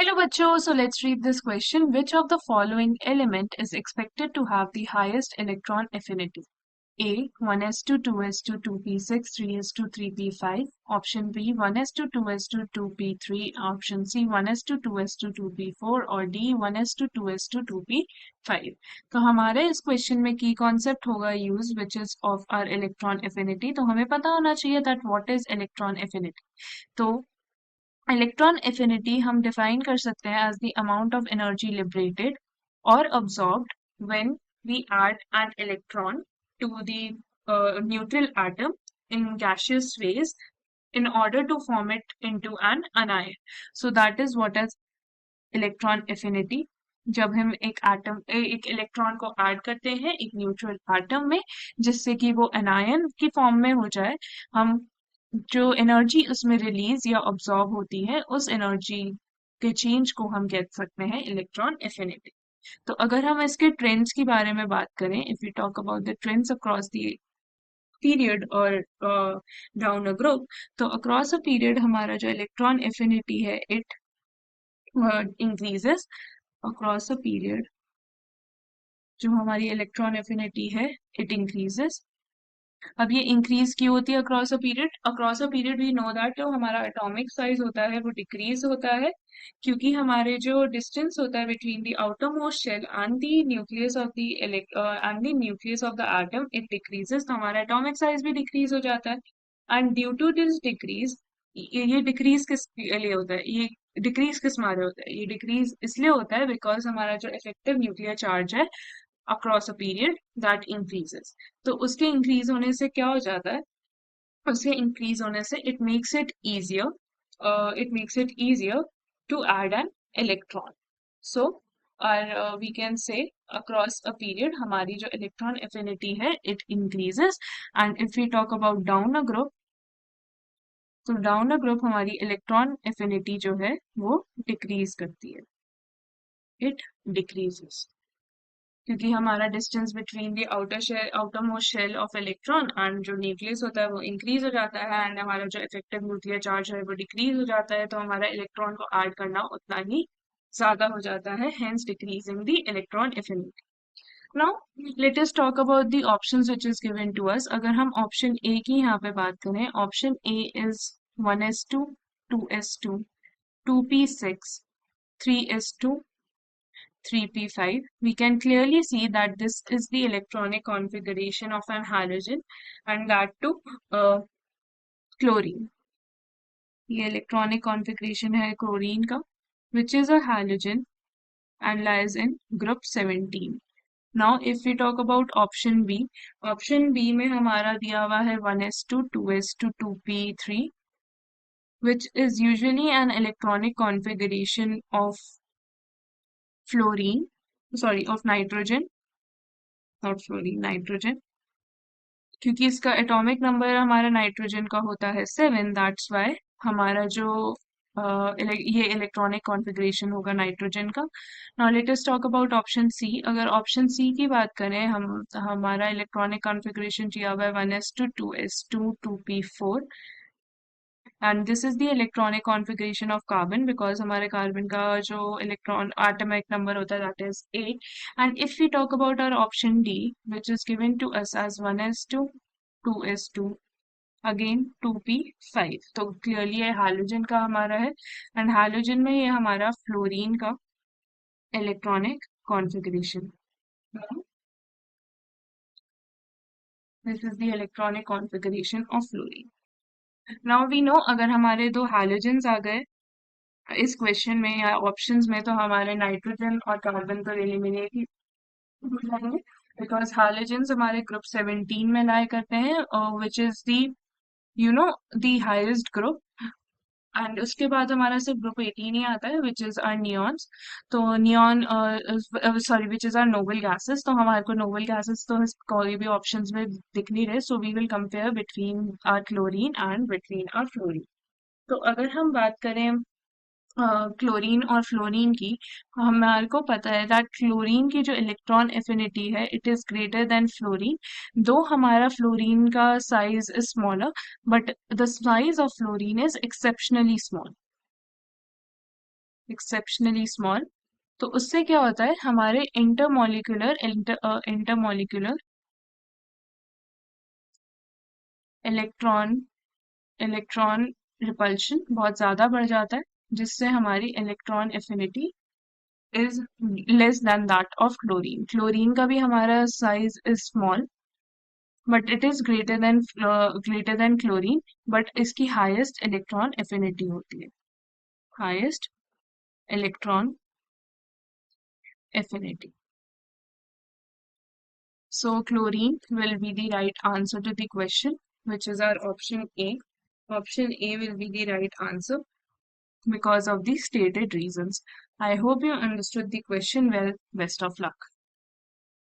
Hello बच्चों, so let's read this question. Which of the following element is expected to have the highest electron affinity? A 1s2 2s2 2p6 3s2 3p5. Option B 1s2 2s2 2p3. Option C 1s2 2s2 2p4 और D 1s2 2s2 2p5. तो हमारे इस question में की concept होगा use which is of our electron affinity. तो हमें पता होना चाहिए that what is electron affinity. तो इलेक्ट्रॉन एफिनिटी हम डिफाइन कर सकते हैं as the amount of energy liberated और absorbed when we add an electron to the neutral atom in gaseous phase in order to form it into an anion. So that is what is electron affinity. जब हम एक electron को add करते हैं एक neutral atom में जिससे कि वो एनायन की फॉर्म में हो जाए, हम जो एनर्जी उसमें रिलीज या ऑब्जॉर्व होती है उस एनर्जी के चेंज को हम कह सकते हैं इलेक्ट्रॉन एफिनिटी. तो अगर हम इसके ट्रेंड्स के बारे में बात करें, if you talk about the trends across the period और डाउन अ ग्रुप, तो अक्रॉस अ पीरियड हमारा जो इलेक्ट्रॉन एफिनिटी है it increases across a period. जो हमारी इलेक्ट्रॉन एफिनिटी है इट इंक्रीजेस. अब ये इंक्रीज क्यों होती है across a period? Across a period we know that जो हमारा एटॉमिक साइज होता है वो डिक्रीज होता है क्योंकि हमारे जो डिस्टेंस होता है between the outer most shell and the nucleus of the nucleus of the atom it decreases. तो हमारा एटॉमिक साइज भी डिक्रीज हो जाता है. And due to this decrease, ये डिक्रीज किस लिए होता है? ये डिक्रीज किस मारे होता है? ये डिक्रीज इसलिए होता है बिकॉज हमारा जो इफेक्टिव न्यूक्लियर चार्ज है across a period that increases. तो उसके इंक्रीज होने से क्या हो जाता है? उसके इंक्रीज होने से it makes it easier to add an electron. So और we can say across a period हमारी जो electron affinity है it increases. And if we talk about down a group, तो डाउन अ ग्रुप हमारी electron affinity जो है वो decrease करती है. इट डिक्रीजेस क्योंकि हमारा distance between the outer most shell of electron and जो न्यूक्लियस होता है वो इंक्रीज हो जाता है एंड हमारा जो इफेक्टिव न्यूक्लियर चार्ज है वो डिक्रीज हो जाता है. तो हमारा इलेक्ट्रॉन को ऐड करना उतना ही ज्यादा हो जाता है, hence decreasing the electron affinity. Now let us talk about the options which is given to us. अगर हम ऑप्शन ए की यहाँ पे बात करें, option A is 1s2 2s2 2p6 3s2 3p5, we can clearly see that this is the electronic configuration of an halogen and that too chlorine. ये electronic configuration है chlorine का, which is a halogen and lies in group 17. Now if we talk about option B में हमारा दिया हुआ है 1s2 2s2 2p3, which is usually an electronic configuration of fluorine, sorry, of nitrogen, not fluorine, nitrogen. क्योंकि इसका atomic number हमारा nitrogen का होता है 7, दैट्स वाई हमारा जो ये इलेक्ट्रॉनिक कॉन्फ़िगरेशन होगा नाइट्रोजन का. Now let us talk about option C. अगर ऑप्शन सी की बात करें, हम हमारा इलेक्ट्रॉनिक कॉन्फ़िगरेशन दिया हुआ है 1s2 2s2 2p4 and this is the electronic configuration of carbon because हमारे कार्बन का जो इलेक्ट्रॉन atomic number होता है that is 8. And if we talk about our option D which is given to us as 1s2 2s2 again 2p5, तो clearly ये halogen का हमारा है and halogen में ये हमारा फ्लोरीन का electronic configuration. This is the electronic configuration of fluorine. Now we know अगर हमारे दो halogens आ गए इस क्वेश्चन में या ऑप्शंस में, तो हमारे नाइट्रोजन और कार्बन तो एलिमिनेट ही हो जाएंगे बिकॉज हाइड्रोजन्स हमारे ग्रुप 17 में लाई करते हैं which is the the highest group. And उसके बाद हमारा सिर्फ ग्रुप 18 ही आता है विच इज आर नियॉन्स. तो neon sorry which is our noble gases. तो हमारे को नोबल गैसेस तो कोई भी ऑप्शंस में दिख नहीं रहे, so we will compare between our chlorine and between our fluorine. तो अगर हम बात करें क्लोरीन और फ्लोरीन की, हमारे को पता है दैट क्लोरीन की जो इलेक्ट्रॉन एफिनिटी है it is greater than fluorine. दो हमारा फ्लोरीन का size is smaller but the size of fluorine is exceptionally small. Exceptionally small. तो उससे क्या होता है, हमारे इंटरमॉलिक्यूलर इलेक्ट्रॉन इलेक्ट्रॉन रिपल्शन बहुत ज़्यादा बढ़ जाता है, जिससे हमारी electron affinity is less than that of chlorine. Chlorine का भी हमारा size is small, but it is greater than chlorine, but इसकी हाईएस्ट इलेक्ट्रॉन एफिनिटी होती है, highest electron affinity. So chlorine will be the right answer to the question, which is our option A. Option A will be the right answer because of the stated reasons. I hope you understood the question well. Best of luck.